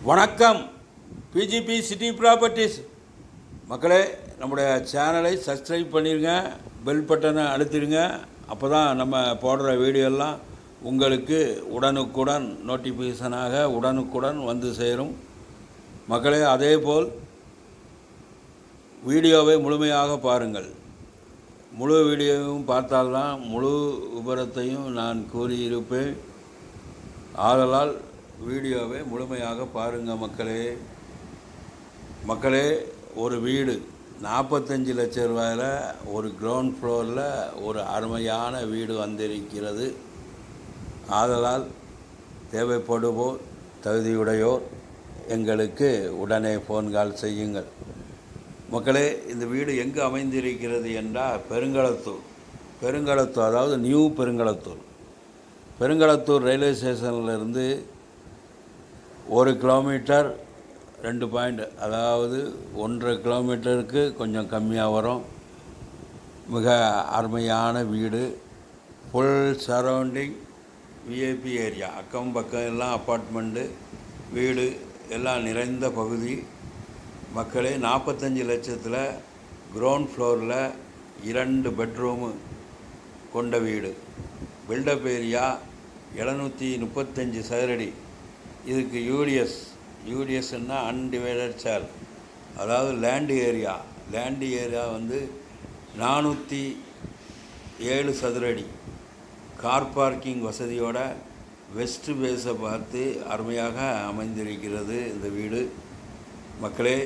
வணக்கம். PGP city properties மக்களே, நம்முடைய சேனலை சப்ஸ்கிரைப் பண்ணிடுங்க, பெல் பட்டனை அழுத்திடுங்க. அப்போ தான் நம்ம போடுற வீடியோலாம் உங்களுக்கு உடனுக்குடன் நோட்டிஃபிகேஷனாக உடனுக்குடன் வந்து சேரும் மக்களே. அதேபோல் வீடியோவை முழுமையாக பாருங்கள். முழு வீடியோவும் பார்த்தால்தான் முழு விபரத்தையும் நான் கூறியிருப்பேன். ஆதலால் வீடியோவை முழுமையாக பாருங்கள் மக்களே. ஒரு வீடு 45 லட்சம் ரூபாயில் ஒரு கிரவுண்ட் ஃப்ளோரில் ஒரு அருமையான வீடு வந்திருக்கிறது. ஆதலால் தேவைப்படுவோர் தகுதியுடையோர் எங்களுக்கு உடனே ஃபோன் கால் செய்யுங்கள் மக்களே. இந்த வீடு எங்கு அமைந்திருக்கிறது என்றால் பெருங்களத்தூர், அதாவது நியூ பெருங்களத்தூர் ரயில்வே ஸ்டேஷனிலிருந்து 1 கிலோமீட்டர் 2 பாயிண்ட், அதாவது 1.5 கிலோமீட்டருக்கு கொஞ்சம் கம்மியாக வரும். மிக அருமையான வீடு. ஃபுல் சரௌண்டிங் விஐபி ஏரியா, அக்கம் பக்கம் எல்லாம் அப்பார்ட்மெண்ட்டு வீடு எல்லாம் நிறைந்த பகுதி மக்களே. 45 லட்சத்தில் கிரவுண்ட் ஃப்ளோரில் 2 பெட்ரூமு கொண்ட வீடு. பில்டப் ஏரியா 735 சதுரடி. இதுக்கு யூடிஎஸ்ன்னா அன்டிவைடட் சேல், அதாவது லேண்டு ஏரியா வந்து 407 சதுரடி. கார் பார்க்கிங் வசதியோட வெஸ்ட் பேஸை பார்த்து அருமையாக அமைந்திருக்கிறது இந்த வீடு மக்களே.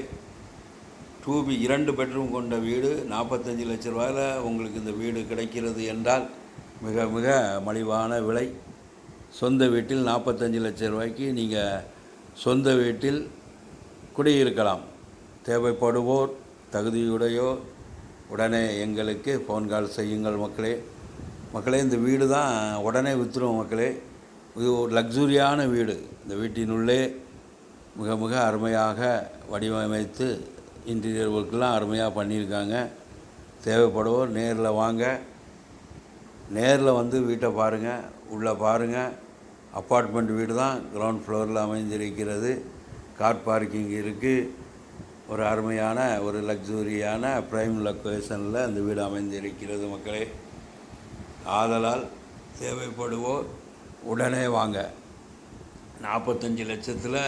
2 பெட்ரூம் கொண்ட வீடு 45 லட்ச ரூபாயில் உங்களுக்கு இந்த வீடு கிடைக்கிறது என்றால் மிக மிக மலிவான விலை. சொந்த வீட்டில் 45 லட்சம் ரூபாய்க்கு நீங்கள் சொந்த வீட்டில் குடியிருக்கலாம். தேவைப்படுவோர் தகுதியுடையோர் உடனே எங்களுக்கு ஃபோன் கால் செய்யுங்கள் மக்களே. இந்த வீடு தான் உடனே விற்றுரும் மக்களே. இது ஒரு லக்ஸுரியான வீடு. இந்த வீட்டினுள்ளே மிக மிக அருமையாக வடிவமைத்து இன்டீரியர் ஒர்க்கெலாம் அருமையாக பண்ணியிருக்காங்க. தேவைப்படுவோர் நேரில் வாங்க, நேரில் வந்து வீட்டை பாருங்கள், உள்ளே பாருங்கள். அப்பார்ட்மெண்ட் வீடு தான், கிரவுண்ட் ஃப்ளோரில் அமைந்திருக்கிறது. கார் பார்க்கிங் இருக்குது. ஒரு அருமையான ஒரு லக்ஸுரியான ப்ரைம் லொக்கேஷனில் அந்த வீடு அமைந்திருக்கிறது மக்களே. ஆதலால் தேவைப்படுவோர் உடனே வாங்க. 45 லட்சத்தில்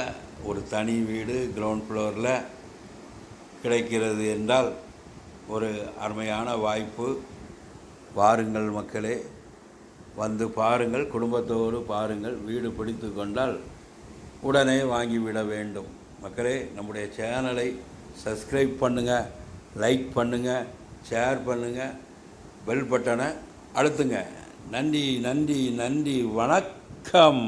ஒரு தனி வீடு கிரவுண்ட் ஃப்ளோரில் கிடைக்கிறது என்றால் ஒரு அருமையான வாய்ப்பு. வாருங்கள் மக்களே, வந்து பாருங்கள், குடும்பத்தோடு பாருங்கள். வீடு பிடித்து கொண்டால் உடனே வாங்கிவிட வேண்டும் மக்களே. நம்முடைய சேனலை சப்ஸ்கிரைப் பண்ணுங்கள், லைக் பண்ணுங்கள், ஷேர் பண்ணுங்கள், பெல் பட்டனை அழுத்துங்க. நன்றி. வணக்கம்.